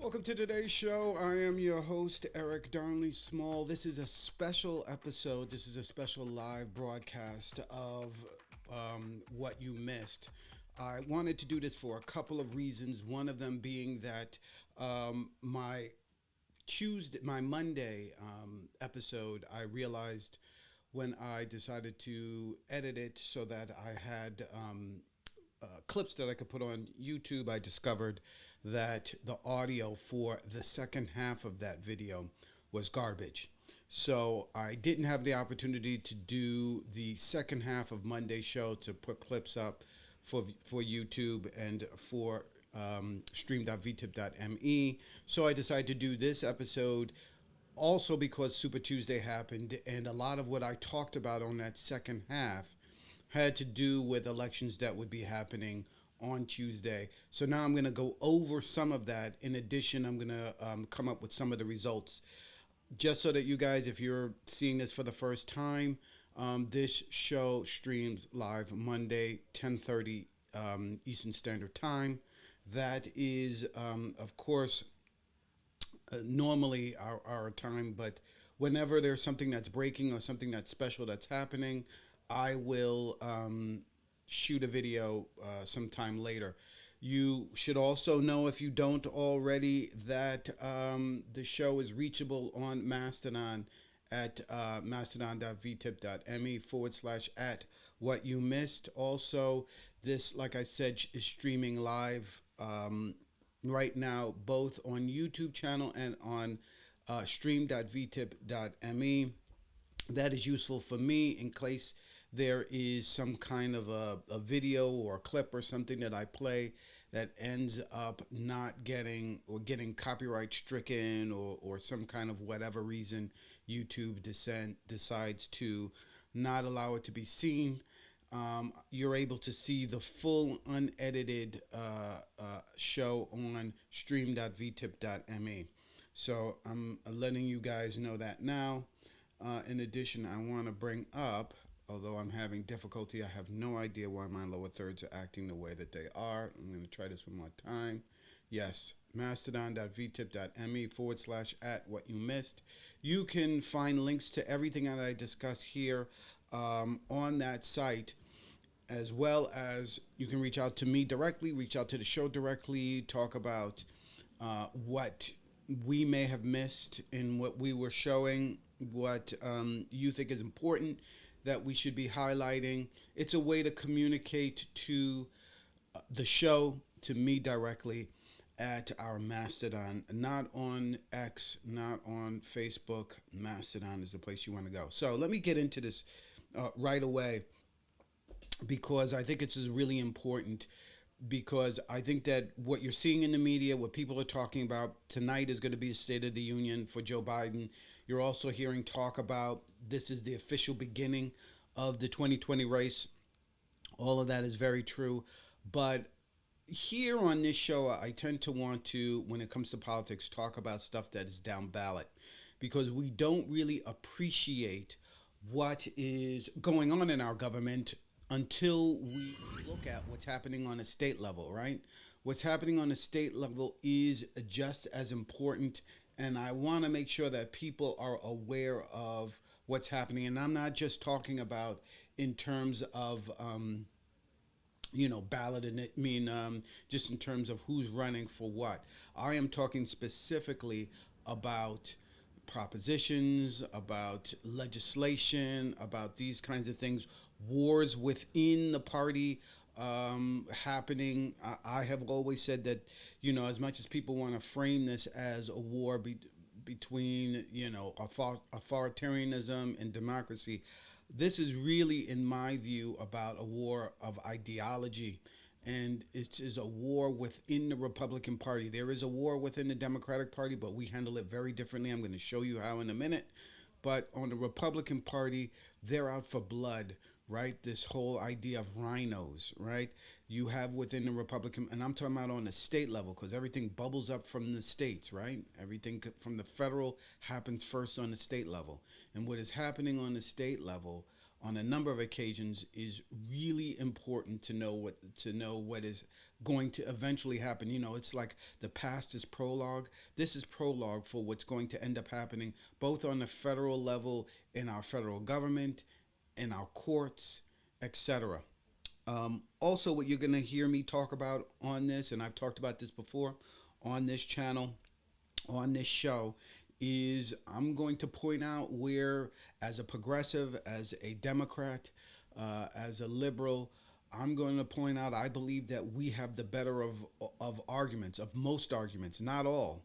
Welcome to today's show. I am your host, Eric Darnley Small. This is a special episode. This is a special live broadcast of what you missed. I wanted to do this for a couple of reasons. One of them being that my Monday episode, I realized when I decided to edit it so that I had clips that I could put on YouTube, I discovered that the audio for the second half of that video was garbage. So I didn't have the opportunity to do the second half of Monday's show to put clips up for YouTube and for stream.vtip.me. So I decided to do this episode also because Super Tuesday happened, and a lot of what I talked about on that second half had to do with elections that would be happening on Tuesday. So now I'm going to go over some of that. In addition, I'm going to come up with some of the results. Just so that you guys, if you're seeing this for the first time, this show streams live Monday, 10:30 Eastern Standard Time. That is, of course, normally our time, but whenever there's something that's breaking or something that's special that's happening, I will shoot a video sometime later. You should also know, if you don't already, that the show is reachable on Mastodon at mastodon.vtip.me /@ what you missed. Also, this, like I said, is streaming live right now, both on YouTube channel and on stream.vtip.me. That is useful for me in case there is some kind of a video or a clip or something that I play that ends up not getting or getting copyright stricken, or some kind of whatever reason YouTube decides to not allow it to be seen. You're able to see the full unedited show on stream.vtip.me. So I'm letting you guys know that now. In addition, I want to bring up, although I'm having difficulty, I have no idea why my lower thirds are acting the way that they are. I'm going to try this one more time. Yes, mastodon.vtip.me /@ what you missed. You can find links to everything that I discuss here on that site, as well as you can reach out to me directly, reach out to the show directly, talk about what we may have missed in what we were showing, what you think is important that we should be highlighting. It's a way to communicate to the show, to me directly, at our Mastodon, not on X, not on Facebook. Mastodon is the place you want to go. So let me get into this right away, because I think it's really important, because I think that what you're seeing in the media, what people are talking about tonight, is going to be the State of the Union for Joe Biden. You're also hearing talk about this is the official beginning of the 2020 race. All of that is very true. But here on this show, I tend to want to, when it comes to politics, talk about stuff that is down ballot, because we don't really appreciate what is going on in our government until we look at what's happening on a state level, right? What's happening on a state level is just as important, and I want to make sure that people are aware of what's happening. And I'm not just talking about in terms of ballot, and it mean just in terms of who's running for what. I am talking specifically about propositions, about legislation, about these kinds of things, wars within the party happening. I have always said that, as much as people want to frame this as a war between, authoritarianism and democracy, this is really, in my view, about a war of ideology. And it is a war within the Republican Party. There is a war within the Democratic Party, but we handle it very differently. I'm going to show you how in a minute. But on the Republican Party, they're out for blood, right? This whole idea of rhinos, right? You have within the Republican, and I'm talking about on the state level, because everything bubbles up from the states, right? Everything from the federal happens first on the state level. And what is happening on the state level on a number of occasions is really important to know what is going to eventually happen. You know, it's like the past is prologue. This is prologue for what's going to end up happening both on the federal level, in our federal government, in our courts, etc. Also, what you're going to hear me talk about on this, and I've talked about this before on this channel, on this show, is I'm going to point out where, as a progressive, as a Democrat, as a liberal, I'm going to point out I believe that we have the better of arguments, of most arguments, not all.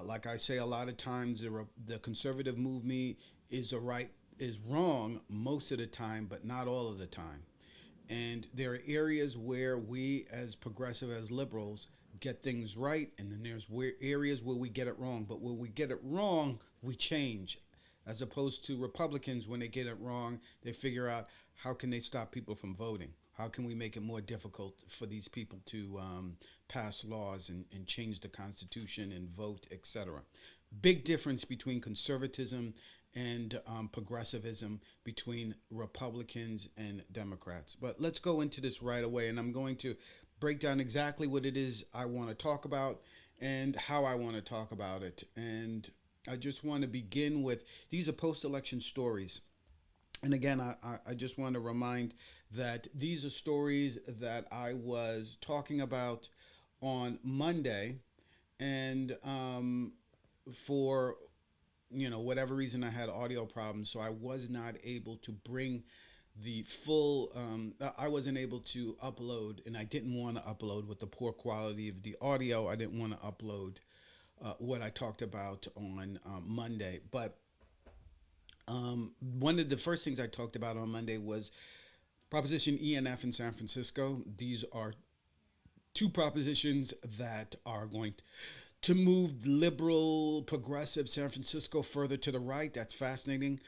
Like I say a lot of times, the conservative movement is wrong most of the time, but not all of the time. And there are areas where we, as progressive, as liberals, get things right, and then there's areas where we get it wrong. But when we get it wrong, we change, as opposed to Republicans. When they get it wrong, they figure out how can they stop people from voting. How can we make it more difficult for these people to pass laws and change the Constitution and vote, etc. Big difference between conservatism and progressivism, between Republicans and Democrats. But let's go into this right away, and I'm going to break down exactly what it is I want to talk about and how I want to talk about it. And I just want to begin with, these are post-election stories. And again, I just want to remind that these are stories that I was talking about on Monday, and for whatever reason, I had audio problems, so I was not able to bring the full. I wasn't able to upload, and I didn't want to upload with the poor quality of the audio. I didn't want to upload what I talked about on Monday, but one of the first things I talked about on Monday was Proposition E and F in San Francisco. These are two propositions that are going to move liberal, progressive San Francisco further to the right. That's fascinating.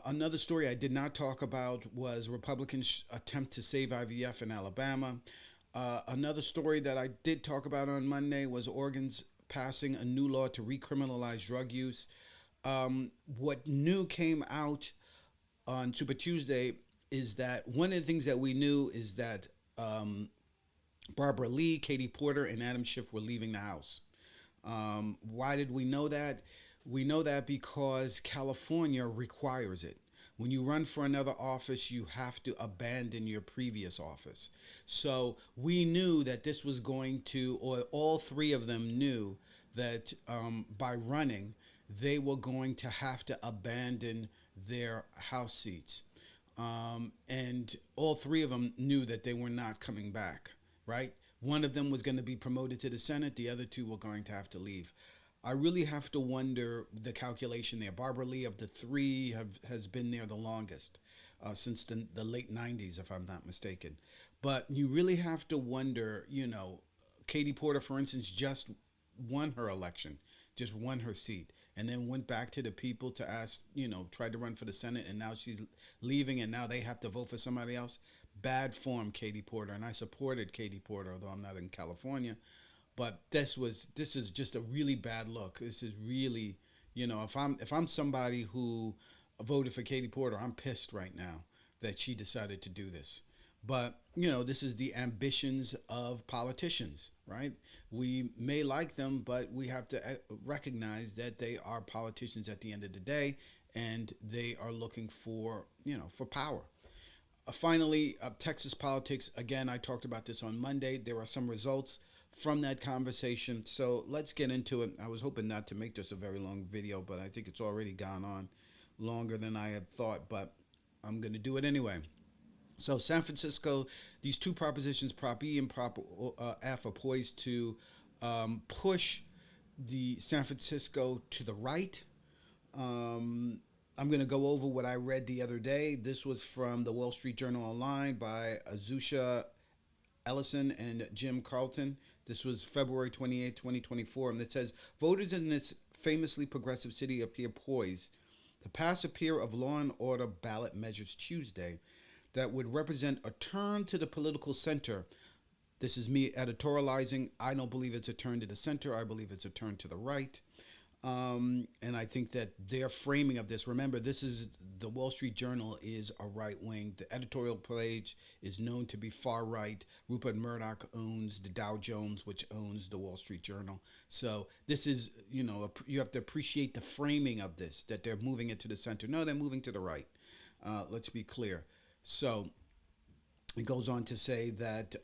Another story I did not talk about was Republicans' attempt to save IVF in Alabama. Another story that I did talk about on Monday was Oregon's passing a new law to recriminalize drug use. What new came out on Super Tuesday is that one of the things that we knew is that Barbara Lee, Katie Porter, and Adam Schiff were leaving the House. Why did we know that? We know that because California requires it. When you run for another office, you have to abandon your previous office. So we knew that this was going to, or all three of them knew that by running, they were going to have to abandon their House seats. And all three of them knew that they were not coming back, right? One of them was going to be promoted to the Senate. The other two were going to have to leave. I really have to wonder the calculation there. Barbara Lee, of the three, has been there the longest, since the late 90s, if I'm not mistaken. But you really have to wonder, Katie Porter, for instance, just won her election, just won her seat, and then went back to the people to ask, tried to run for the Senate, and now she's leaving, and now they have to vote for somebody else. Bad form, Katie Porter, and I supported Katie Porter, although I'm not in California. But this is just a really bad look. This is really, if I'm somebody who voted for Katie Porter, I'm pissed right now that she decided to do this. But, this is the ambitions of politicians, right? We may like them, but we have to recognize that they are politicians at the end of the day, and they are looking for, for power. Finally, Texas politics. Again, I talked about this on Monday. There are some results from that conversation. So let's get into it. I was hoping not to make this a very long video, but I think it's already gone on longer than I had thought, but I'm going to do it anyway. So San Francisco, these two propositions, Prop E and Prop F, are poised to push the San Francisco to the right. I'm going to go over what I read the other day. This was from the Wall Street Journal Online by Azusa Ellison and Jim Carlton. This was February 28, 2024, and it says, voters in this famously progressive city appear poised to pass a pair of law and order ballot measures Tuesday that would represent a turn to the political center. This is me editorializing. I don't believe it's a turn to the center. I believe it's a turn to the right. And I think that their framing of this, remember, this is the Wall Street Journal is a right wing. The editorial page is known to be far right. Rupert Murdoch owns the Dow Jones, which owns the Wall Street Journal. So this is, you have to appreciate the framing of this, that they're moving it to the center. No, they're moving to the right. Let's be clear. So it goes on to say that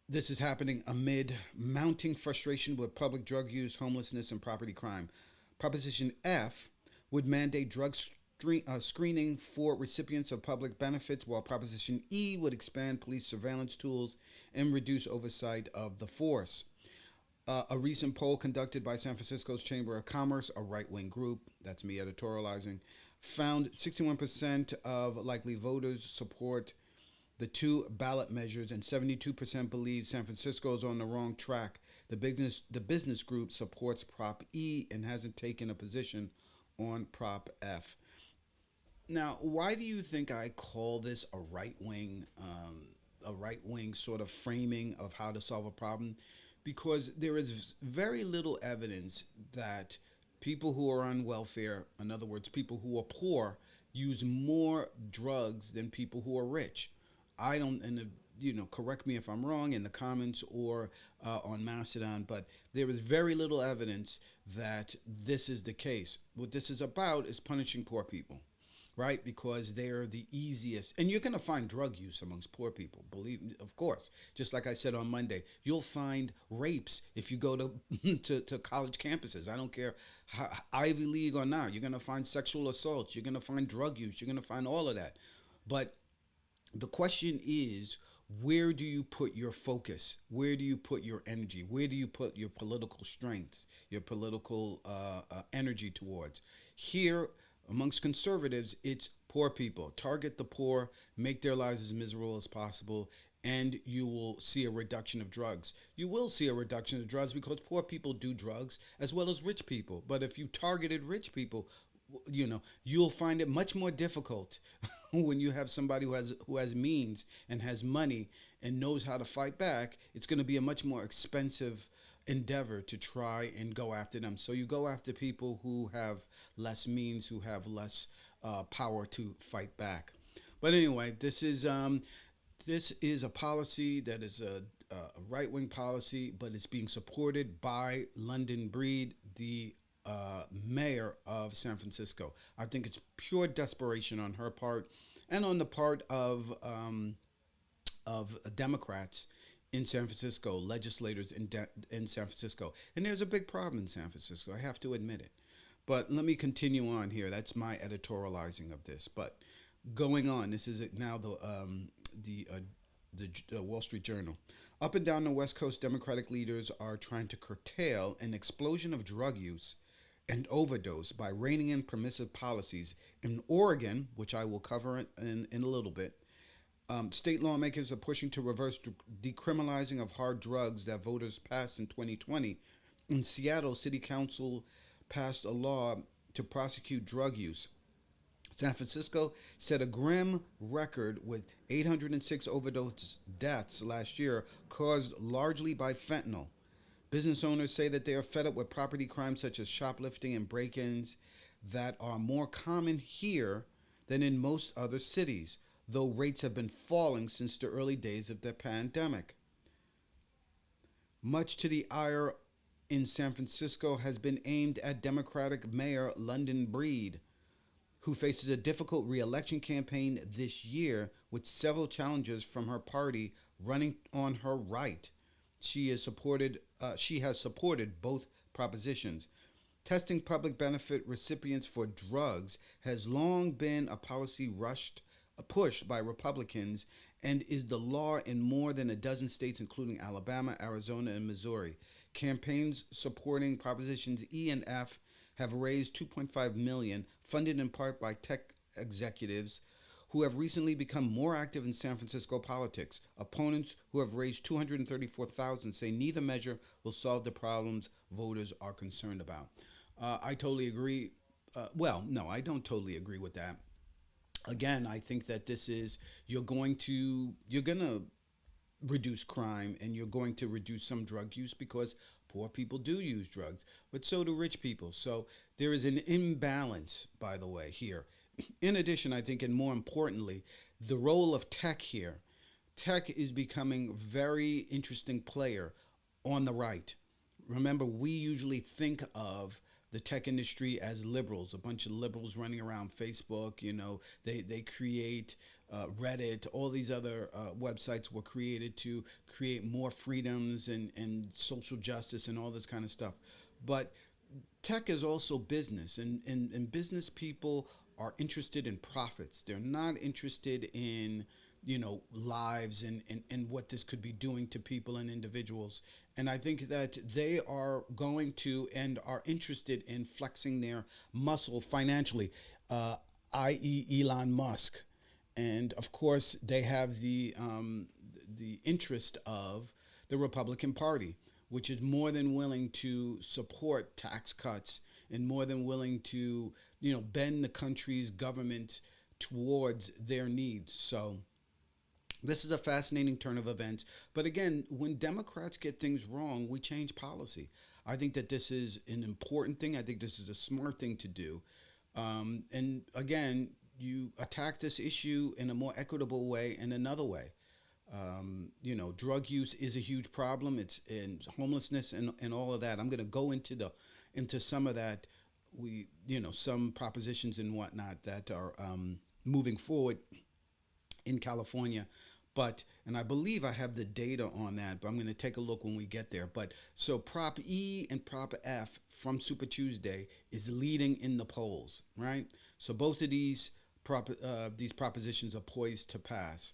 this is happening amid mounting frustration with public drug use, homelessness, and property crime. Proposition F would mandate drug screening for recipients of public benefits, while Proposition E would expand police surveillance tools and reduce oversight of the force. A recent poll conducted by San Francisco's Chamber of Commerce, a right wing group, that's me editorializing, found 61% of likely voters support the two ballot measures, and 72% believe San Francisco is on the wrong track. The business group supports Prop E and hasn't taken a position on Prop F. Now, why do you think I call this a right wing sort of framing of how to solve a problem? Because there is very little evidence that people who are on welfare, in other words, people who are poor, use more drugs than people who are rich. I don't, and correct me if I'm wrong in the comments or on Mastodon, but there is very little evidence that this is the case. What this is about is punishing poor people, right? Because they're the easiest, and you're going to find drug use amongst poor people. Believe me, of course. Just like I said on Monday, you'll find rapes if you go to to college campuses. I don't care how, Ivy League or not. You're going to find sexual assaults. You're going to find drug use. You're going to find all of that. But the question is, where do you put your focus? Where do you put your energy? Where do you put your political strength, your political energy towards? Here, amongst conservatives, it's poor people. Target the poor, make their lives as miserable as possible, and you will see a reduction of drugs. You will see a reduction of drugs because poor people do drugs as well as rich people. But if you targeted rich people, you'll find it much more difficult when you have somebody who has means and has money and knows how to fight back. It's going to be a much more expensive endeavor to try and go after them. So you go after people who have less means, who have less power to fight back. But anyway, this is a policy that is a right wing policy, but it's being supported by London Breed, the mayor of San Francisco. I think it's pure desperation on her part, and on the part of Democrats in San Francisco, legislators in San Francisco. And there's a big problem in San Francisco. I have to admit it. But let me continue on here. That's my editorializing of this. But going on, this is it now. The Wall Street Journal. Up and down the West Coast, Democratic leaders are trying to curtail an explosion of drug use and overdose by reining in permissive policies. In Oregon, which I will cover in a little bit, state lawmakers are pushing to reverse decriminalizing of hard drugs that voters passed in 2020. In Seattle, City Council passed a law to prosecute drug use. San Francisco set a grim record with 806 overdose deaths last year, caused largely by fentanyl. Business owners say that they are fed up with property crimes such as shoplifting and break ins that are more common here than in most other cities, though rates have been falling since the early days of the pandemic. Much to the ire in San Francisco has been aimed at Democratic Mayor London Breed, who faces a difficult re-election campaign this year with several challenges from her party running on her right. She has supported both propositions. Testing public benefit recipients for drugs has long been a policy pushed by Republicans and is the law in more than a dozen states, including Alabama, Arizona, and Missouri. Campaigns supporting propositions E and F have raised $2.5 million, funded in part by tech executives who have recently become more active in San Francisco politics. Opponents who have raised $234,000 say neither measure will solve the problems voters are concerned about. I totally agree. Well, no, I don't totally agree with that. Again, I think that this is you're gonna reduce crime, and you're going to reduce some drug use because poor people do use drugs, but so do rich people. So there is an imbalance, by the way, here. In addition, I think, and more importantly, the role of tech here. Tech is becoming a very interesting player on the right. Remember, we usually think of the tech industry as liberals, a bunch of liberals running around Facebook. They create Reddit, all these other websites were created to create more freedoms and social justice and all this kind of stuff. But tech is also business, and business people are interested in profits. They're not interested in lives and what this could be doing to people and individuals. And I think that they are going to and are interested in flexing their muscle financially, i.e., Elon Musk. And of course, they have the interest of the Republican Party, which is more than willing to support tax cuts and more than willing to bend the country's government towards their needs. So this is a fascinating turn of events. But again, when Democrats get things wrong, we change policy. I think that this is an important thing. I think this is a smart thing to do. And again, you attack this issue in a more equitable way and another way. Drug use is a huge problem. It's in homelessness and all of that. I'm going to go into some of that. Some propositions and whatnot that are moving forward in California. And I believe I have the data on that, but I'm going to take a look when we get there. But so Prop E and Prop F from Super Tuesday is leading in the polls, right? So both of these propositions are poised to pass.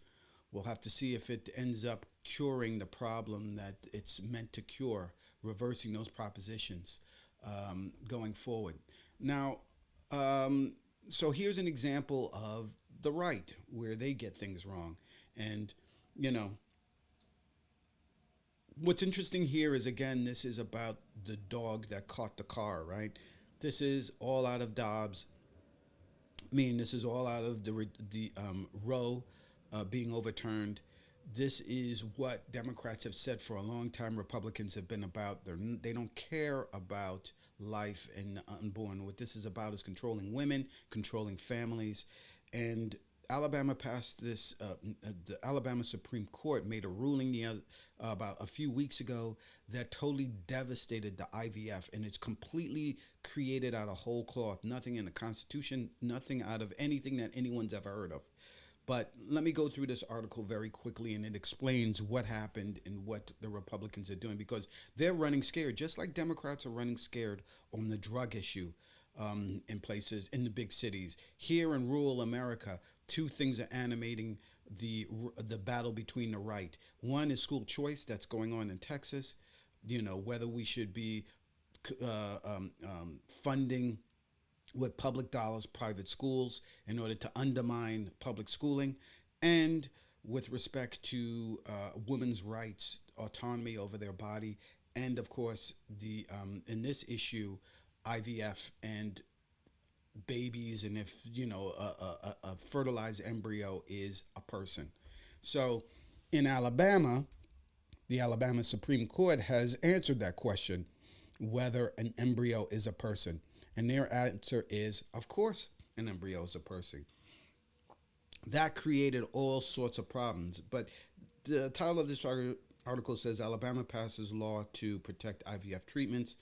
We'll have to see if it ends up curing the problem that it's meant to cure, reversing those propositions going forward. Now, so here's an example of the right where they get things wrong. And, what's interesting here is, again, this is about the dog that caught the car, right? This is all out of Dobbs. This is all out of the Roe being overturned. This is what Democrats have said for a long time. Republicans have been about. They don't care about life and the unborn. What this is about is controlling women, controlling families. And Alabama passed this. The Alabama Supreme Court made a ruling about a few weeks ago that totally devastated the IVF, and it's completely created out of whole cloth. Nothing in the Constitution, nothing out of anything that anyone's ever heard of. But let me go through this article very quickly, and it explains what happened and what the Republicans are doing, because they're running scared, just like Democrats are running scared on the drug issue in places in the big cities. Here in rural America, two things are animating the battle between the right. One is school choice that's going on in Texas. Whether we should be funding with public dollars private schools in order to undermine public schooling, and with respect to women's rights, autonomy over their body, and of course the in this issue, IVF and babies, and if a fertilized embryo is a person. So in Alabama, the Alabama Supreme Court has answered that question, whether an embryo is a person. And their answer is, of course, an embryo is a person. That created all sorts of problems. But the title of this article says Alabama passes law to protect IVF treatments.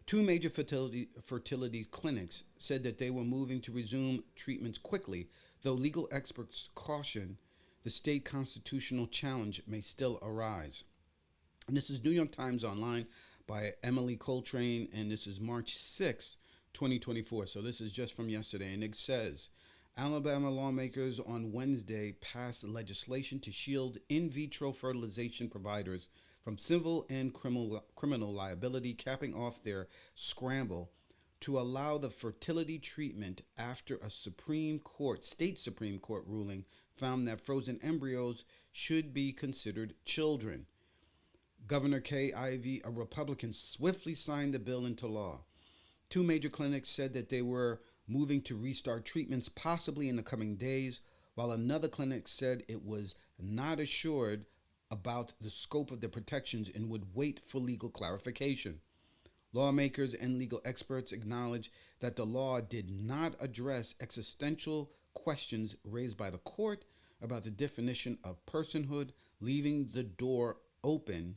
Two major fertility clinics said that they were moving to resume treatments quickly, though legal experts caution the state constitutional challenge may still arise. And this is New York Times Online by Emily Coltrane, and this is March 6th, 2024. So this is just from yesterday, and it says Alabama lawmakers on Wednesday passed legislation to shield in vitro fertilization providers from civil and criminal liability, capping off their scramble to allow the fertility treatment after a state Supreme Court ruling found that frozen embryos should be considered children. Governor Kay Ivey, a Republican, swiftly signed the bill into law. Two major clinics said that they were moving to restart treatments possibly in the coming days, while another clinic said it was not assured about the scope of the protections and would wait for legal clarification. Lawmakers and legal experts acknowledge that the law did not address existential questions raised by the court about the definition of personhood, leaving the door open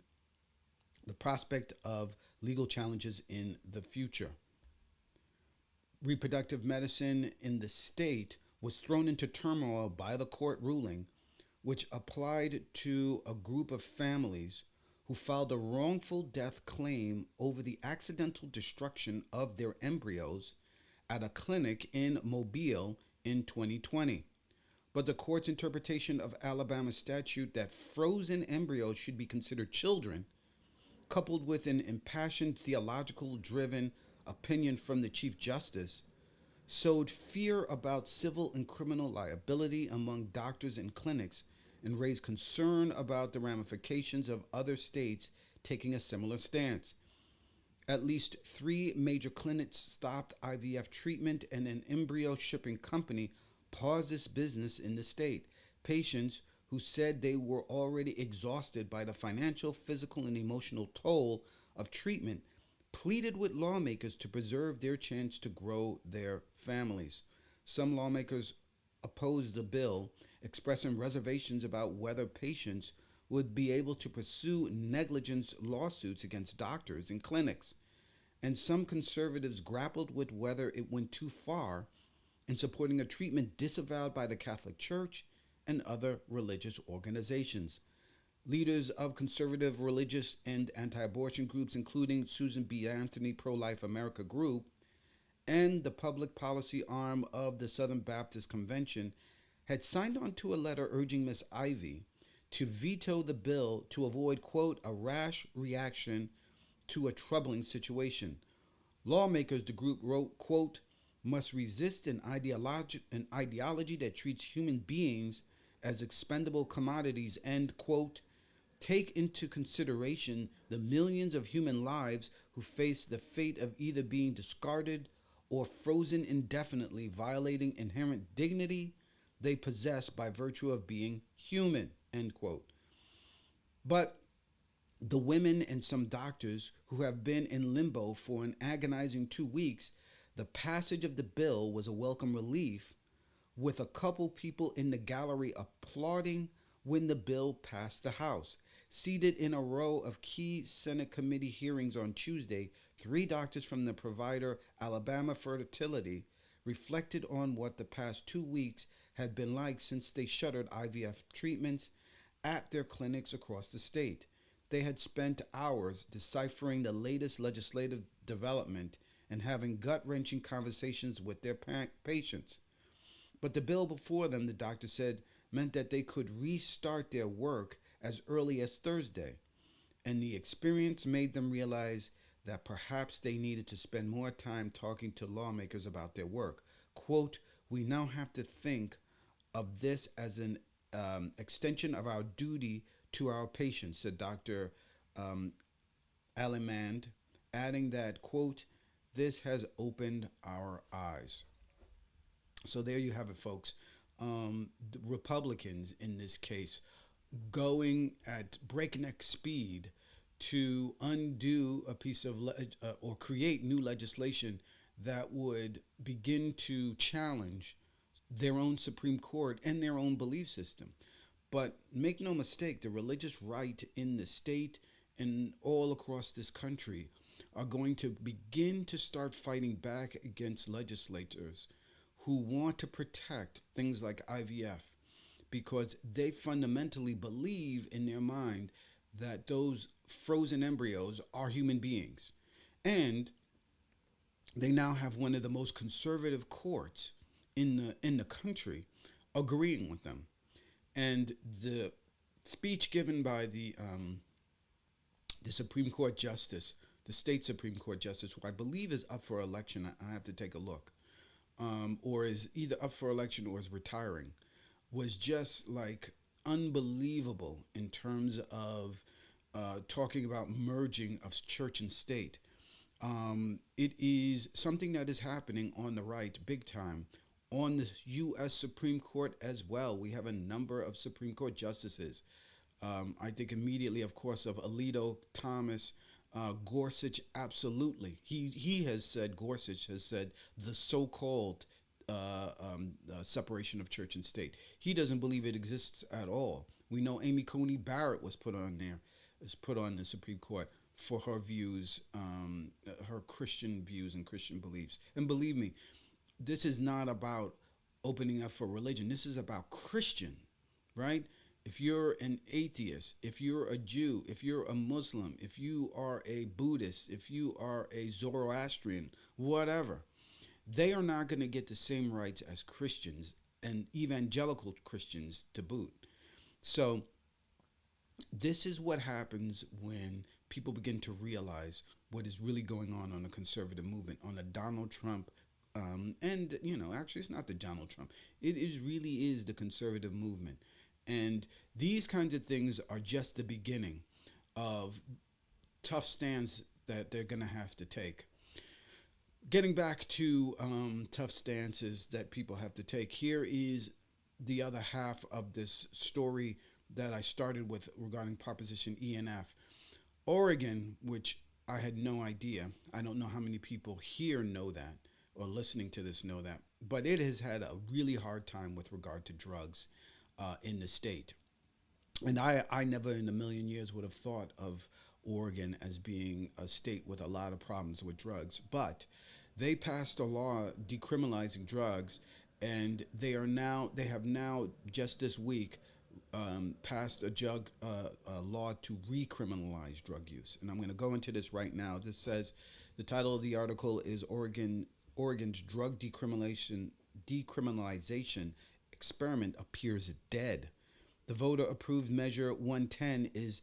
the prospect of legal challenges in the future. Reproductive medicine in the state was thrown into turmoil by the court ruling, which applied to a group of families who filed a wrongful death claim over the accidental destruction of their embryos at a clinic in Mobile in 2020. But the court's interpretation of Alabama's statute that frozen embryos should be considered children, coupled with an impassioned, theological driven opinion from the Chief Justice, sowed fear about civil and criminal liability among doctors and clinics and raised concern about the ramifications of other states taking a similar stance. At least three major clinics stopped IVF treatment, and an embryo shipping company paused its business in the state. Patients who said they were already exhausted by the financial, physical, and emotional toll of treatment pleaded with lawmakers to preserve their chance to grow their families. Some lawmakers opposed the bill, expressing reservations about whether patients would be able to pursue negligence lawsuits against doctors and clinics. And some conservatives grappled with whether it went too far in supporting a treatment disavowed by the Catholic Church and other religious organizations. Leaders of conservative religious and anti abortion groups, including Susan B. Anthony Pro Life America Group and the public policy arm of the Southern Baptist Convention, had signed on to a letter urging Ms. Ivey to veto the bill to avoid, quote, a rash reaction to a troubling situation. Lawmakers, the group wrote, quote, must resist an ideology that treats human beings as expendable commodities and, quote, take into consideration the millions of human lives who face the fate of either being discarded or frozen indefinitely, violating inherent dignity they possess by virtue of being human, end quote. But the women and some doctors who have been in limbo for an agonizing 2 weeks, the passage of the bill was a welcome relief, with a couple people in the gallery applauding when the bill passed the House. Seated in a row of key Senate committee hearings on Tuesday, three doctors from the provider Alabama Fertility reflected on what the past 2 weeks had been like since they shuttered IVF treatments at their clinics across the state. They had spent hours deciphering the latest legislative development and having gut wrenching conversations with their patients. But the bill before them, the doctor said, meant that they could restart their work as early as Thursday. And the experience made them realize that perhaps they needed to spend more time talking to lawmakers about their work. Quote, we now have to think of this as an extension of our duty to our patients, said Dr. Alimand, adding that, quote, this has opened our eyes. So there you have it, folks. The Republicans in this case going at breakneck speed to undo a piece of or create new legislation that would begin to challenge their own Supreme Court and their own belief system. But make no mistake, the religious right in the state and all across this country are going to begin to start fighting back against legislators who want to protect things like IVF, because they fundamentally believe in their mind that those frozen embryos are human beings. And they now have one of the most conservative courts in the country agreeing with them. And the speech given by the Supreme Court Justice, the state Supreme Court Justice, who I believe is up for election, I have to take a look, or is either up for election or is retiring, was just like unbelievable in terms of talking about merging of church and state. It is something that is happening on the right big time. On the U.S. Supreme Court as well, we have a number of Supreme Court justices I think immediately, of course, of Alito, Thomas, Gorsuch. Absolutely, he has said, Gorsuch has said, the so-called separation of church and state. He doesn't believe it exists at all. We know Amy Coney Barrett was put on there, is put on the Supreme Court for her views, her Christian views and Christian beliefs. And believe me, this is not about opening up for religion. This is about Christian, right? If you're an atheist, if you're a Jew, if you're a Muslim, if you are a Buddhist, if you are a Zoroastrian, whatever, they are not going to get the same rights as Christians and evangelical Christians to boot. So, this is what happens when people begin to realize what is really going on the conservative movement, on the Donald Trump. And actually, it's not the Donald Trump. It is really is the conservative movement, and these kinds of things are just the beginning of tough stands that they're going to have to take. Getting back to tough stances that people have to take, here is the other half of this story that I started with regarding Proposition E and F. Oregon, which I had no idea, I don't know how many people here know that or listening to this know that, but it has had a really hard time with regard to drugs in the state. And I never in a million years would have thought of Oregon as being a state with a lot of problems with drugs. But they passed a law decriminalizing drugs, and they have now just this week passed a law to recriminalize drug use. And I'm going to go into this right now. This says the title of the article is Oregon's drug decriminalization experiment appears dead. The voter approved Measure 110 is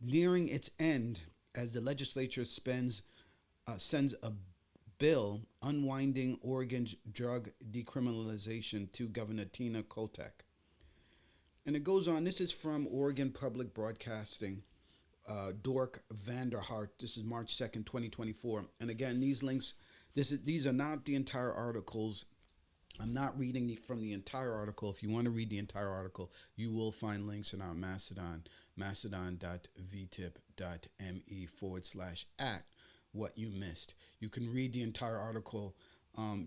nearing its end as the legislature sends a bill unwinding Oregon's drug decriminalization to Governor Tina Kotek. And it goes on. This is from Oregon Public Broadcasting, Dork Vanderhart. This is March 2nd, 2024. And again, these links, these are not the entire articles. I'm not reading from the entire article. If you want to read the entire article, you will find links in our Mastodon, mastodon.vtip.me/act what you missed. You can read the entire article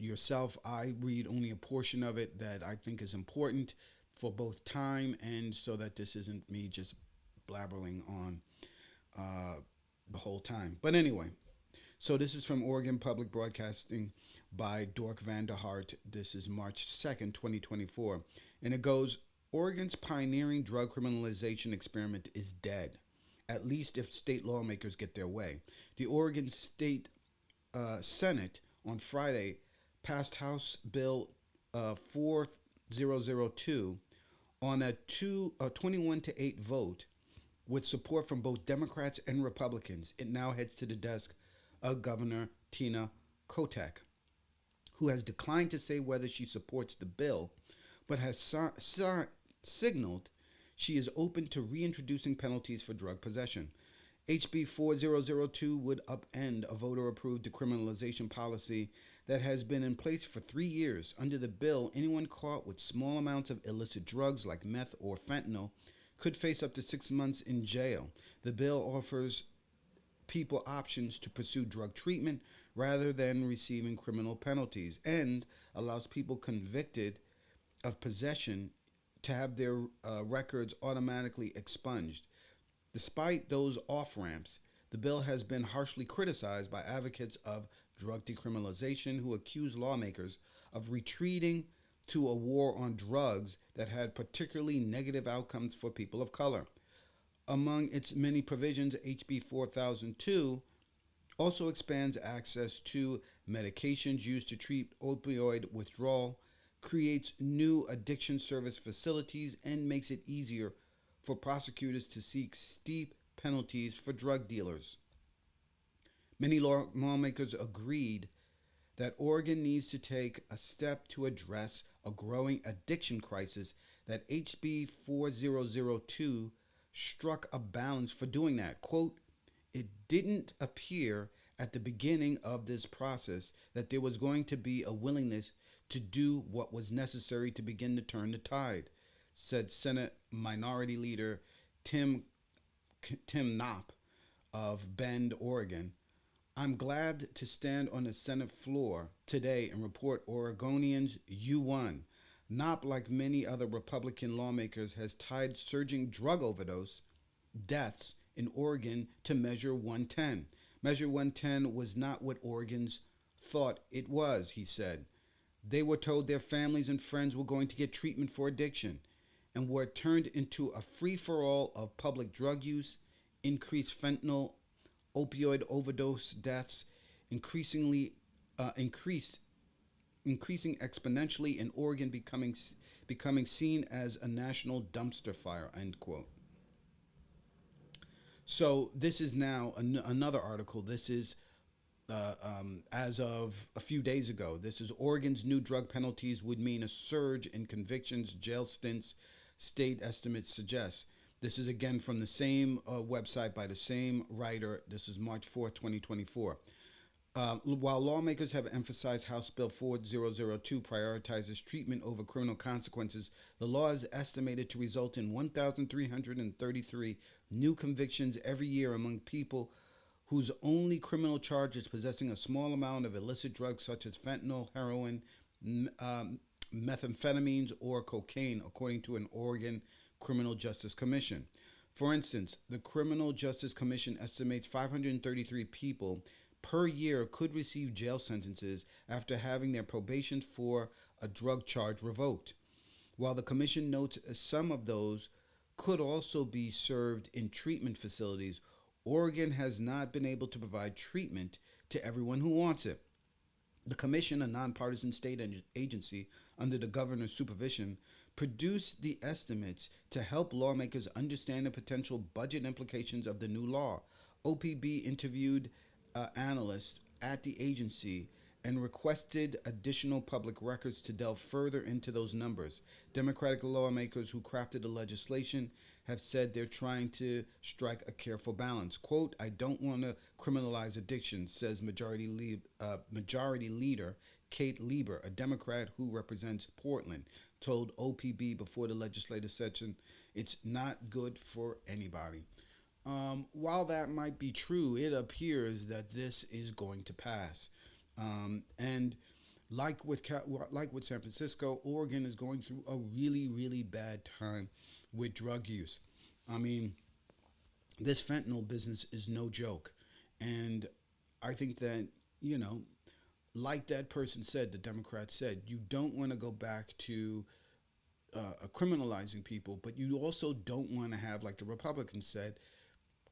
yourself. I read only a portion of it that I think is important for both time and so that this isn't me just blabbering on the whole time. But anyway, so this is from Oregon Public Broadcasting by Dork Vanderhart. This is March 2nd, 2024. And it goes, Oregon's pioneering drug criminalization experiment is dead, at least if state lawmakers get their way. The Oregon State Senate on Friday passed House Bill 4002 on a 21-8 vote with support from both Democrats and Republicans. It now heads to the desk of Governor Tina Kotek, who has declined to say whether she supports the bill, but has signaled she is open to reintroducing penalties for drug possession. HB 4002 would upend a voter-approved decriminalization policy that has been in place for 3 years. Under the bill, anyone caught with small amounts of illicit drugs like meth or fentanyl could face up to 6 months in jail. The bill offers people options to pursue drug treatment rather than receiving criminal penalties, and allows people convicted of possession to have their records automatically expunged. Despite those off-ramps, the bill has been harshly criticized by advocates of drug decriminalization who accuse lawmakers of retreating to a war on drugs that had particularly negative outcomes for people of color. Among its many provisions, HB 4002 also expands access to medications used to treat opioid withdrawal, creates new addiction service facilities, and makes it easier for prosecutors to seek steep penalties for drug dealers. Many lawmakers agreed that Oregon needs to take a step to address a growing addiction crisis, that HB 4002 struck a balance for doing that. Quote, it didn't appear at the beginning of this process that there was going to be a willingness to do what was necessary to begin to turn the tide, said Senate Minority Leader Tim Tim Knopp of Bend, Oregon. I'm glad to stand on the Senate floor today and report Oregonians, you won. Knopp, like many other Republican lawmakers, has tied surging drug overdose deaths in Oregon to Measure 110. Measure 110 was not what Oregons thought it was, he said. They were told their families and friends were going to get treatment for addiction and were turned into a free for all of public drug use, increased fentanyl, opioid overdose deaths, increasingly increased increasing exponentially in Oregon, becoming seen as a national dumpster fire. End quote. So this is now another article. This is as of a few days ago. This is Oregon's new drug penalties would mean a surge in convictions, jail stints, state estimates suggest. This is again from the same website by the same writer. This is March 4th, 2024. While lawmakers have emphasized House Bill 4002 prioritizes treatment over criminal consequences, the law is estimated to result in 1,333 new convictions every year among people whose only criminal charge is possessing a small amount of illicit drugs such as fentanyl, heroin, methamphetamines, or cocaine, according to an Oregon Criminal Justice Commission. For instance, the Criminal Justice Commission estimates 533 people per year could receive jail sentences after having their probation for a drug charge revoked. While the commission notes some of those could also be served in treatment facilities, Oregon has not been able to provide treatment to everyone who wants it. The commission, a nonpartisan state agency under the governor's supervision, produced the estimates to help lawmakers understand the potential budget implications of the new law. OPB interviewed analysts at the agency and requested additional public records to delve further into those numbers. Democratic lawmakers who crafted the legislation have said they're trying to strike a careful balance. Quote, I don't want to criminalize addiction, says Majority Leader Kate Lieber, a Democrat who represents Portland, told OPB before the legislative session, it's not good for anybody. While that might be true, it appears that this is going to pass. And like with San Francisco, Oregon is going through a really, really bad time with drug use. I mean, this fentanyl business is no joke. And I think that, you know, like that person said, the Democrat said, you don't want to go back to criminalizing people, but you also don't want to have, like the Republicans said,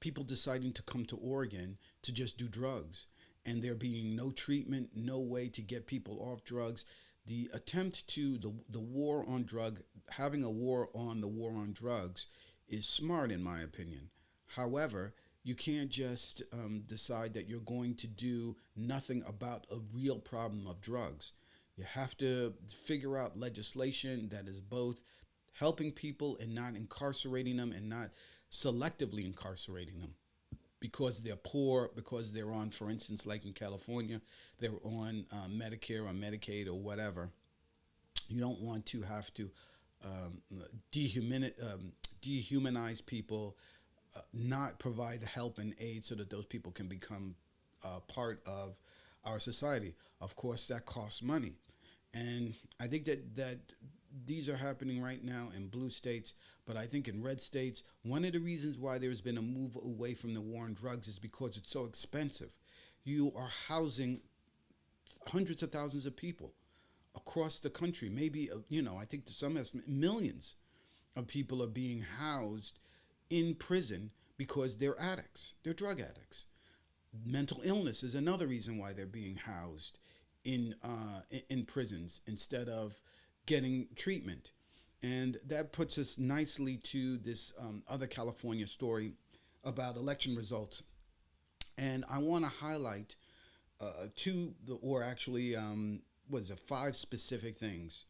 people deciding to come to Oregon to just do drugs and there being no treatment, no way to get people off drugs. The attempt to the war on drug, having a war on the war on drugs is smart in my opinion. However, you can't just decide that you're going to do nothing about a real problem of drugs. You have to figure out legislation that is both helping people and not incarcerating them and not selectively incarcerating them because they're poor, because they're on, for instance, like in California, they're on Medicare or Medicaid or whatever. You don't want to have to um, dehumanize people, not provide help and aid so that those people can become part of our society. Of course, that costs money. And I think that these are happening right now in blue states, but I think in red states, one of the reasons why there's been a move away from the war on drugs is because it's so expensive. You are housing hundreds of thousands of people across the country. Maybe, I think to some estimate, millions of people are being housed in prison because they're addicts, they're drug addicts. Mental illness is another reason why they're being housed in prisons instead of getting treatment. And that puts us nicely to this other California story about election results. And I want to highlight five specific things.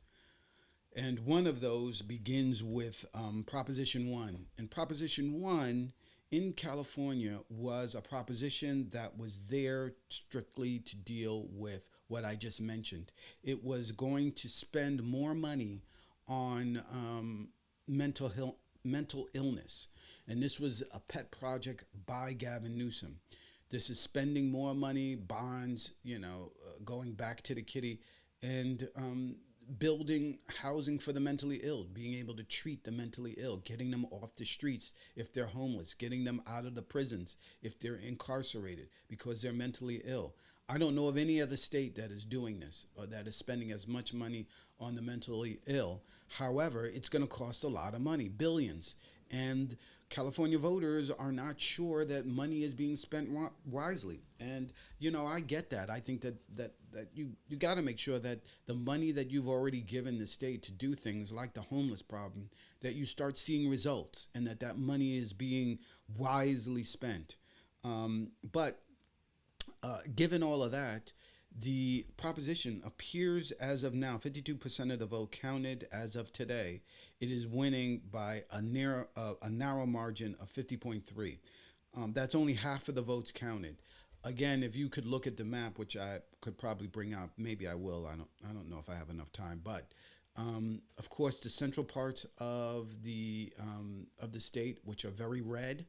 And one of those begins with Proposition 1. And Proposition 1 in California was a proposition that was there strictly to deal with what I just mentioned. It was going to spend more money on mental illness. And this was a pet project by Gavin Newsom. This is spending more money, bonds, going back to the kitty, and building housing for the mentally ill, being able to treat the mentally ill, getting them off the streets if they're homeless, getting them out of the prisons if they're incarcerated because they're mentally ill. I don't know of any other state that is doing this or that is spending as much money on the mentally ill. However, it's going to cost a lot of money, billions. And California voters are not sure that money is being spent wisely. And I get that. I think that you got to make sure that the money that you've already given the state to do things like the homeless problem, that you start seeing results and that money is being wisely spent. But given all of that, the proposition appears as of now, 52% of the vote counted as of today. It is winning by a narrow margin of 50.3. That's only half of the votes counted. Again, if you could look at the map, which I could probably bring up, maybe I will. I don't know if I have enough time, but of course, the central parts of the state, which are very red,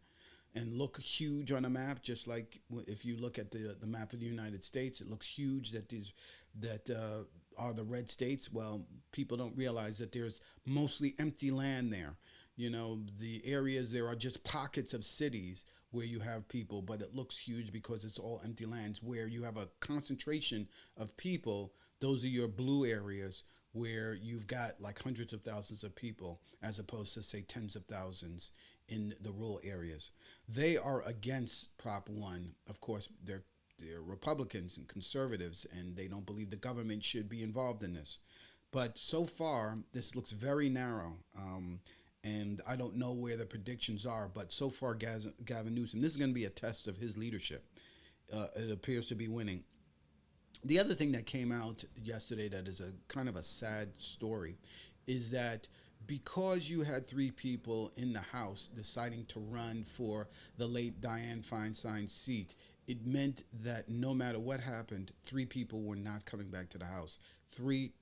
and look huge on a map, just like if you look at the map of the United States, it looks huge that these that are the red states. Well, people don't realize that there's mostly empty land there. The areas there are just pockets of cities where you have people, but it looks huge because it's all empty lands. Where you have a concentration of people, those are your blue areas where you've got like hundreds of thousands of people as opposed to say tens of thousands in the rural areas. They are against Prop 1. Of course, they're Republicans and conservatives, and they don't believe the government should be involved in this. But so far, this looks very narrow. And I don't know where the predictions are, but so far, Gavin Newsom, this is going to be a test of his leadership. It appears to be winning. The other thing that came out yesterday that is a kind of a sad story is that because you had three people in the House deciding to run for the late Dianne Feinstein's seat, it meant that no matter what happened, three people were not coming back to the House. Three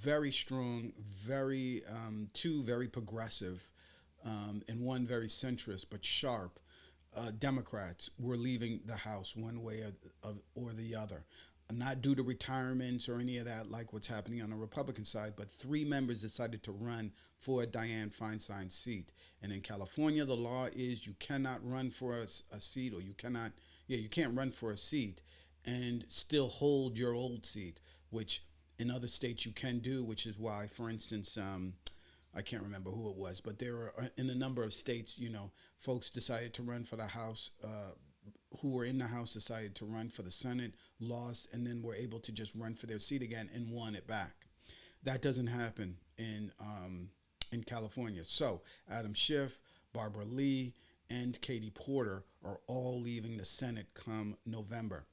very strong, two very progressive, and one very centrist but sharp Democrats were leaving the House one way or the other. Not due to retirements or any of that, like what's happening on the Republican side, but three members decided to run for Dianne Feinstein's seat. And in California, the law is you cannot run for a seat, or you can't run for a seat and still hold your old seat, which in other states you can do, which is why, for instance, I can't remember who it was, but there are in a number of states, folks decided to run for the House, who were in the House decided to run for the Senate, lost, and then were able to just run for their seat again and won it back. That doesn't happen in California. So Adam Schiff, Barbara Lee, and Katie Porter are all leaving the Senate come November.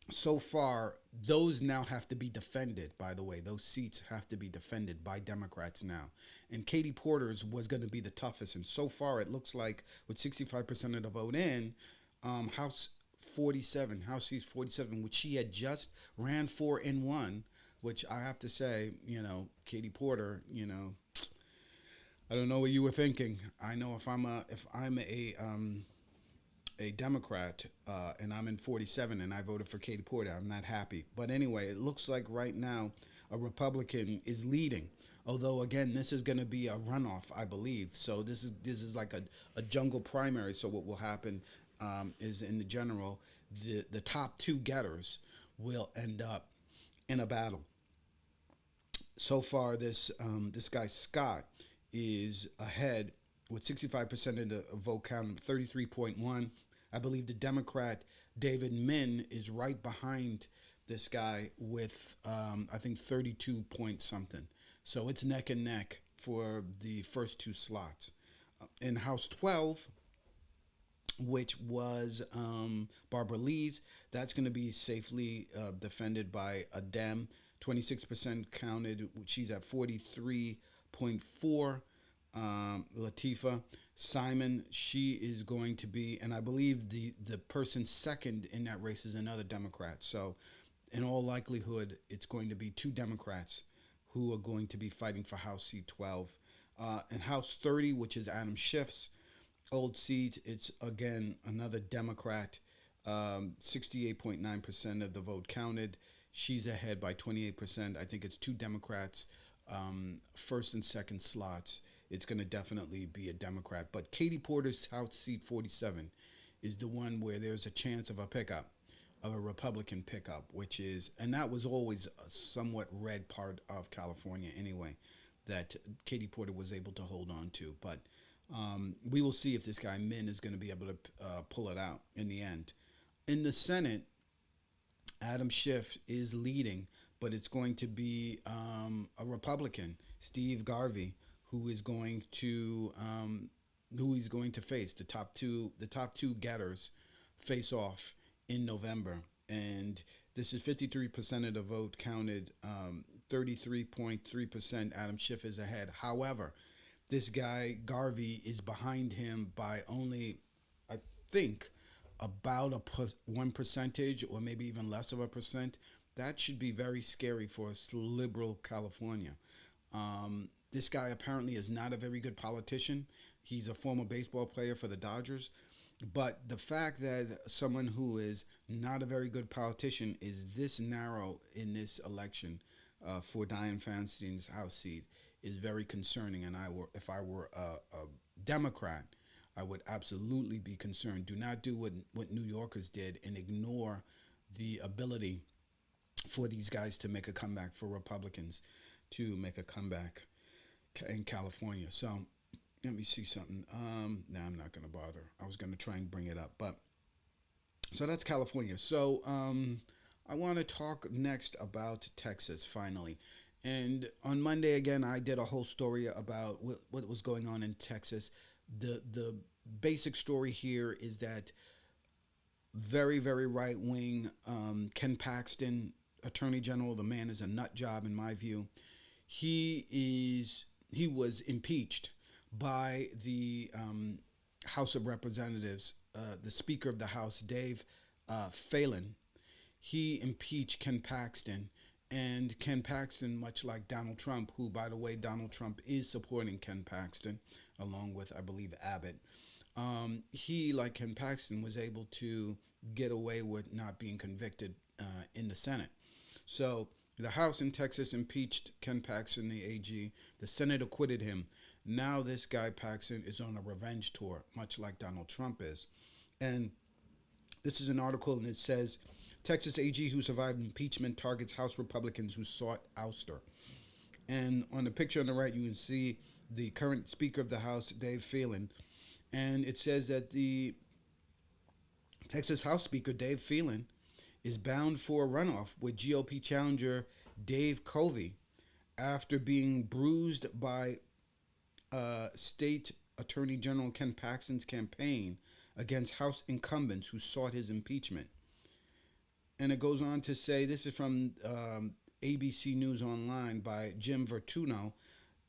So far, those now have to be defended, by the way. Those seats have to be defended by Democrats now. And Katie Porter's was going to be the toughest. And so far, it looks like with 65% of the vote in, House seat 47, which she had just ran for and won, which I have to say, Katie Porter, I don't know what you were thinking. I know if I'm a Democrat and I'm in 47 and I voted for Katie Porter, I'm not happy. But anyway, it looks like right now a Republican is leading. Although again, this is going to be a runoff, I believe. So this is like a jungle primary. So what will happen is in the general, the top two getters will end up in a battle. So far, this guy Scott is ahead with 65% of the vote count, 33.1. I believe the Democrat David Min is right behind this guy with I think 32 point something. So it's neck and neck for the first two slots. In House 12, which was Barbara Lee's, that's going to be safely defended by a Dem. 26% counted. She's at 43.4. Latifah Simon, she is going to be, and I believe the person second in that race is another Democrat. So in all likelihood, it's going to be two Democrats who are going to be fighting for House seat 12. In House 30, which is Adam Schiff's old seat, it's again another Democrat. 68.9% of the vote counted. She's ahead by 28%. I think it's two Democrats, first and second slots. It's going to definitely be a Democrat. But Katie Porter's House seat 47 is the one where there's a chance of a pickup, of a Republican pickup, which is, and that was always a somewhat red part of California anyway, that Katie Porter was able to hold on to. But we will see if this guy Min is going to be able to pull it out in the end. In the Senate, Adam Schiff is leading, but it's going to be a Republican, Steve Garvey, who is going to who he's going to face. The top two getters face off in November, and this is 53% of the vote counted. 33.3% Adam Schiff is ahead. However, this guy Garvey is behind him by only, I think, about a 1%, or maybe even less of a percent. That should be very scary for liberal California. This guy apparently is not a very good politician. He's a former baseball player for the Dodgers. But the fact that someone who is not a very good politician is this narrow in this election for Dianne Feinstein's House seat is very concerning. And if I were a Democrat, I would absolutely be concerned. Do not do what New Yorkers did and ignore the ability for these guys to make a comeback, for Republicans to make a comeback in California. So let me see something. No, I'm not going to bother. I was going to try and bring it up. But so that's California. So I want to talk next about Texas finally. And on Monday, again, I did a whole story about what was going on in Texas. The basic story here is that very, very right wing Ken Paxton, Attorney General, the man is a nut job in my view. He was impeached by the House of Representatives, the Speaker of the House, Dave Phelan. He impeached Ken Paxton. And Ken Paxton, much like Donald Trump, who, by the way, Donald Trump is supporting Ken Paxton, along with, I believe, Abbott. He, like Ken Paxton, was able to get away with not being convicted in the Senate. So the House in Texas impeached Ken Paxton, the AG. The Senate acquitted him. Now this guy Paxton is on a revenge tour, much like Donald Trump is. And this is an article, and it says, Texas AG who survived impeachment targets House Republicans who sought ouster. And on the picture on the right, you can see the current Speaker of the House, Dave Phelan. And it says that the Texas House Speaker, Dave Phelan, is bound for a runoff with GOP challenger Dave Covey after being bruised by State Attorney General Ken Paxton's campaign against House incumbents who sought his impeachment. And it goes on to say, this is from ABC News Online by Jim Vertuno,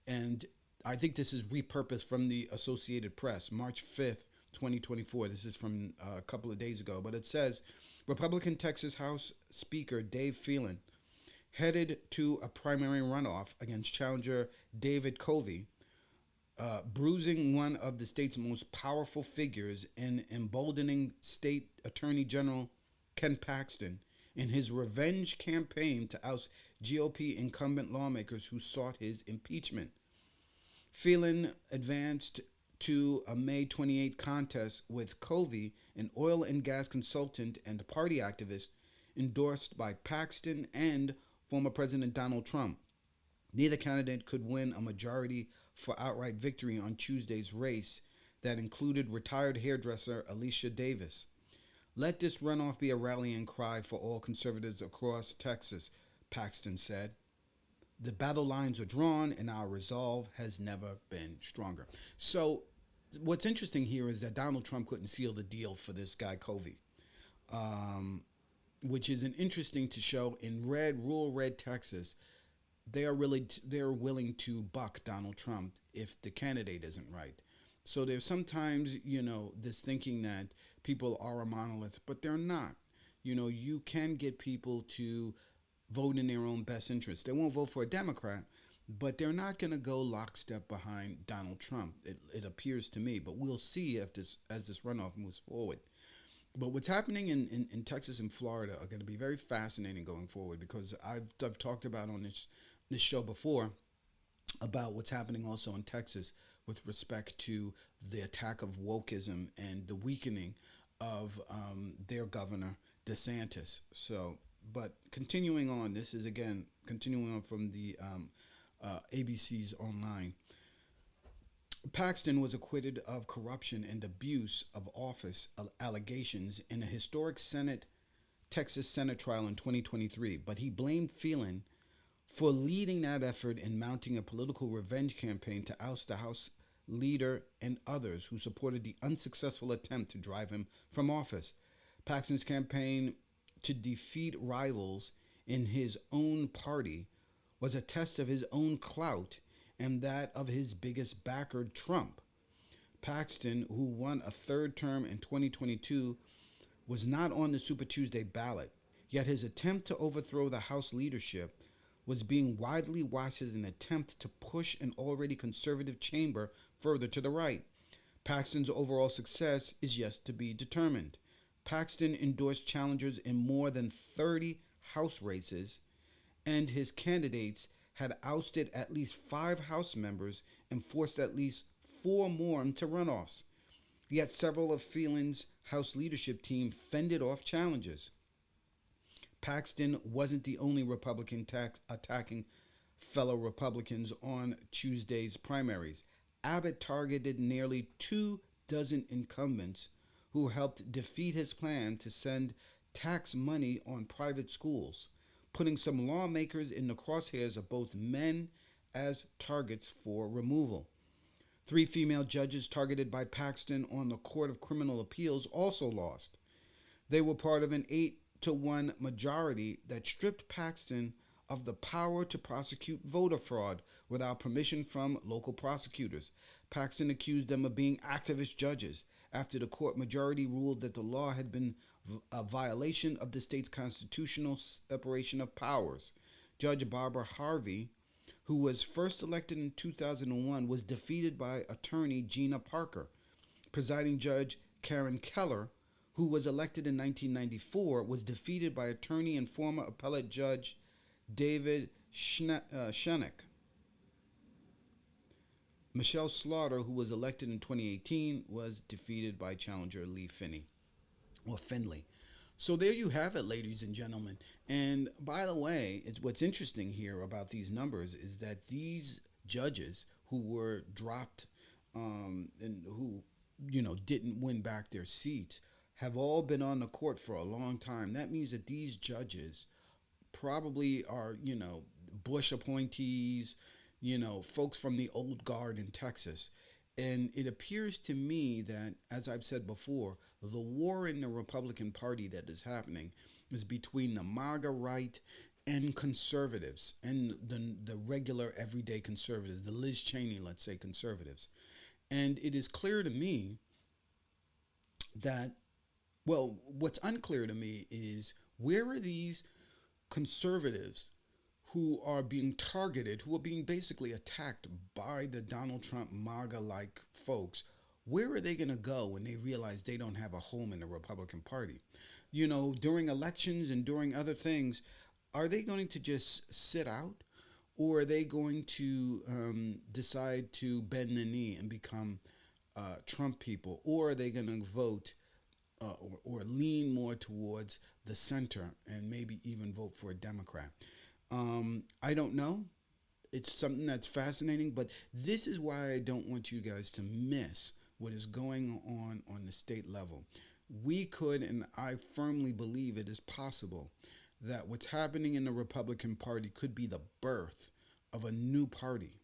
and I think this is repurposed from the Associated Press, March 5th, 2024. This is from a couple of days ago, but it says, Republican Texas House Speaker Dave Phelan headed to a primary runoff against challenger David Covey, bruising one of the state's most powerful figures and emboldening State Attorney General Ken Paxton in his revenge campaign to oust GOP incumbent lawmakers who sought his impeachment. Phelan advanced to a May 28 contest with Covey, an oil and gas consultant and party activist endorsed by Paxton and former President Donald Trump. Neither candidate could win a majority for outright victory on Tuesday's race that included retired hairdresser Alicia Davis. Let this runoff be a rallying cry for all conservatives across Texas, Paxton said. The battle lines are drawn and our resolve has never been stronger. So what's interesting here is that Donald Trump couldn't seal the deal for this guy Covey, which is an interesting to show in rural red Texas. They're willing to buck Donald Trump if the candidate isn't right. So there's sometimes, this thinking that people are a monolith, but they're not. You can get people to vote in their own best interest. They won't vote for a Democrat, but they're not going to go lockstep behind Donald Trump. It appears to me, but we'll see if this as this runoff moves forward. But what's happening in Texas and Florida are going to be very fascinating going forward because I've talked about on this show before about what's happening also in Texas with respect to the attack of wokeism and the weakening of their governor DeSantis. So, but continuing on, this is again continuing on from the ABC's online. Paxton was acquitted of corruption and abuse of office allegations in a historic Texas Senate trial in 2023, but he blamed Phelan for leading that effort and mounting a political revenge campaign to oust the House leader and others who supported the unsuccessful attempt to drive him from office. Paxton's campaign to defeat rivals in his own party was a test of his own clout and that of his biggest backer, Trump. Paxton, who won a third term in 2022, was not on the Super Tuesday ballot, yet his attempt to overthrow the House leadership was being widely watched as an attempt to push an already conservative chamber further to the right. Paxton's overall success is yet to be determined. Paxton endorsed challengers in more than 30 House races, and his candidates had ousted at least 5 House members and forced at least 4 more into runoffs. Yet several of Phelan's House leadership team fended off challenges. Paxton wasn't the only Republican attacking fellow Republicans on Tuesday's primaries. Abbott targeted nearly 24 incumbents who helped defeat his plan to send tax money on private schools, putting some lawmakers in the crosshairs of both men as targets for removal. 3 female judges targeted by Paxton on the Court of Criminal Appeals also lost. They were part of an 8-1 majority that stripped Paxton of the power to prosecute voter fraud without permission from local prosecutors. Paxton accused them of being activist judges after the court majority ruled that the law had been a violation of the state's constitutional separation of powers. Judge Barbara Harvey, who was first elected in 2001, was defeated by attorney Gina Parker. Presiding Judge Karen Keller, who was elected in 1994, was defeated by attorney and former appellate judge David Schoeneck. Michelle Slaughter, who was elected in 2018, was defeated by challenger Lee Finley. So there you have it, ladies and gentlemen. And by the way, what's interesting here about these numbers is that these judges who were dropped and who didn't win back their seats have all been on the court for a long time. That means that these judges probably are Bush appointees, folks from the old guard in Texas. And it appears to me that, as I've said before, the war in the Republican Party that is happening is between the MAGA right and conservatives, and the regular everyday conservatives, the Liz Cheney, let's say, conservatives. And it is clear to me that, well, what's unclear to me is where are these conservatives who are being targeted, who are being basically attacked by the Donald Trump MAGA-like folks, where are they going to go when they realize they don't have a home in the Republican Party? During elections and during other things, are they going to just sit out? Or are they going to decide to bend the knee and become Trump people? Or are they going to vote or lean more towards the center and maybe even vote for a Democrat? I don't know. It's something that's fascinating, but this is why I don't want you guys to miss what is going on the state level. We could, and I firmly believe it is possible, that what's happening in the Republican Party could be the birth of a new party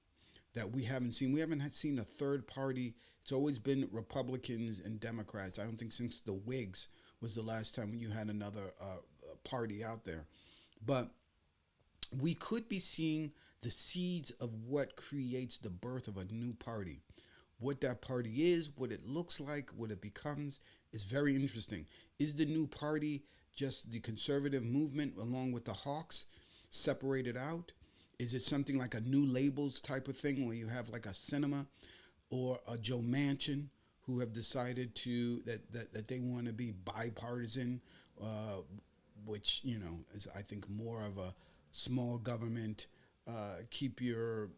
that we haven't seen. We haven't seen a third party. It's always been Republicans and Democrats. I don't think since the Whigs was the last time when you had another party out there. But we could be seeing the seeds of what creates the birth of a new party. What that party is, what it looks like, what it becomes is very interesting. Is the new party just the conservative movement along with the Hawks separated out? Is it something like a New Labels type of thing where you have like a cinema or a Joe Manchin who have decided that they want to be bipartisan, uh, which is, I think, more of a small government. Keep your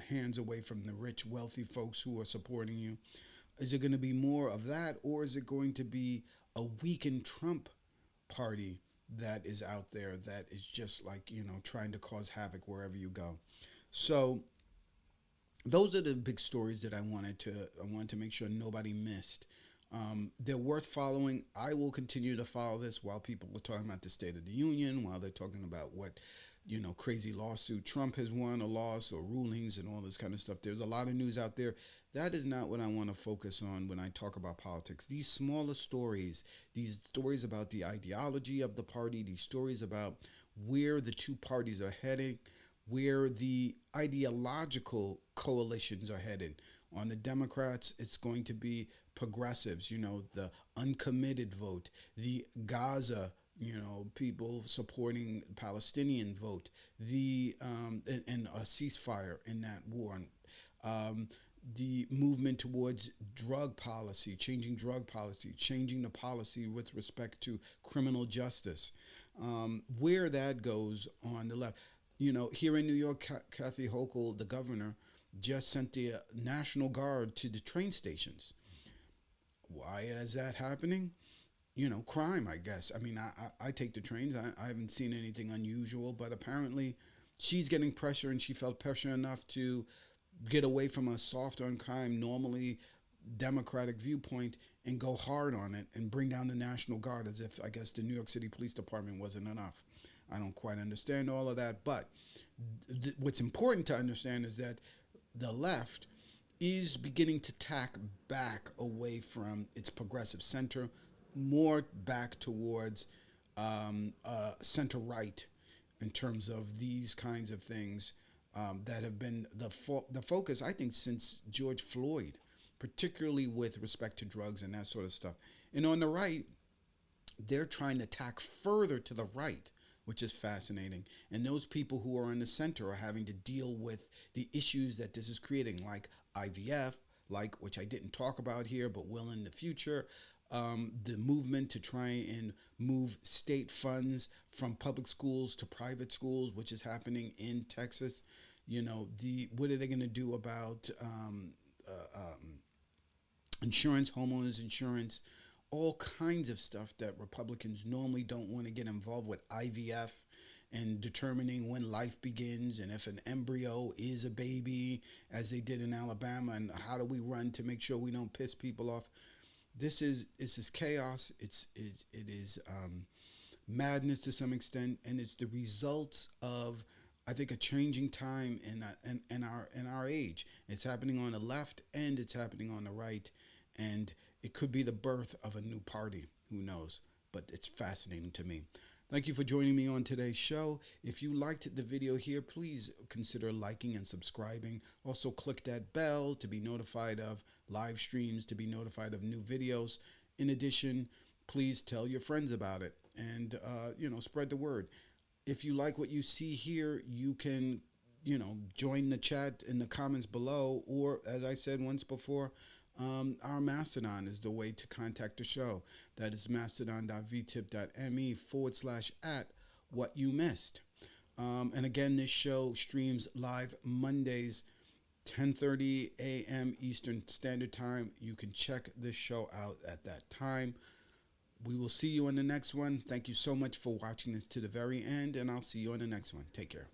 hands away from the rich, wealthy folks who are supporting you. Is it going to be more of that, or is it going to be a weakened Trump party that is out there that is just like trying to cause havoc wherever you go? So those are the big stories that I wanted to make sure nobody missed. They're worth following. I will continue to follow this while people are talking about the State of the Union, while they're talking about what crazy lawsuit Trump has won or lost or rulings and all this kind of stuff. There's a lot of news out there. That is not what I want to focus on when I talk about politics. These smaller stories, these stories about the ideology of the party, these stories about where the two parties are heading, where the ideological coalitions are headed. On the Democrats, it's going to be progressives, the uncommitted vote, the Gaza, people supporting Palestinian vote, and a ceasefire in that war. Um, the movement towards drug policy, changing the policy with respect to criminal justice. Where that goes on the left. Here in New York, Kathy Hochul, the governor, just sent the National Guard to the train stations. Why is that happening? Crime, I guess. I mean, I take the trains. I haven't seen anything unusual, but apparently she's getting pressure, and she felt pressure enough to get away from a soft on crime, normally Democratic viewpoint, and go hard on it and bring down the National Guard as if, I guess, the New York City Police Department wasn't enough. I don't quite understand all of that, but what's important to understand is that the left is beginning to tack back away from its progressive center, more back towards center right in terms of these kinds of things that have been the focus, I think, since George Floyd, particularly with respect to drugs and that sort of stuff. And on the right, they're trying to tack further to the right, which is fascinating. And those people who are in the center are having to deal with the issues that this is creating, like IVF, like, which I didn't talk about here, but will in the future. The movement to try and move state funds from public schools to private schools, which is happening in Texas. What are they going to do about insurance, homeowners insurance, all kinds of stuff that Republicans normally don't want to get involved with. IVF and determining when life begins and if an embryo is a baby, as they did in Alabama, and how do we run to make sure we don't piss people off. This is chaos. It is madness to some extent, and it's the results of, I think, a changing time in our age. It's happening on the left and it's happening on the right, and it could be the birth of a new party. Who knows? But it's fascinating to me. Thank you for joining me on today's show. If you liked the video here, please consider liking and subscribing. Also, click that bell to be notified of live streams, to be notified of new videos. In addition, please tell your friends about it and, spread the word. If you like what you see here, you can, join the chat in the comments below, or, as I said once before, our Mastodon is the way to contact the show. That is mastodon.vtip.me/@whatyoumissed. And again, this show streams live Mondays, 10:30 a.m. Eastern Standard Time. You can check this show out at that time. We will see you on the next one. Thank you so much for watching this to the very end, and I'll see you on the next one. Take care.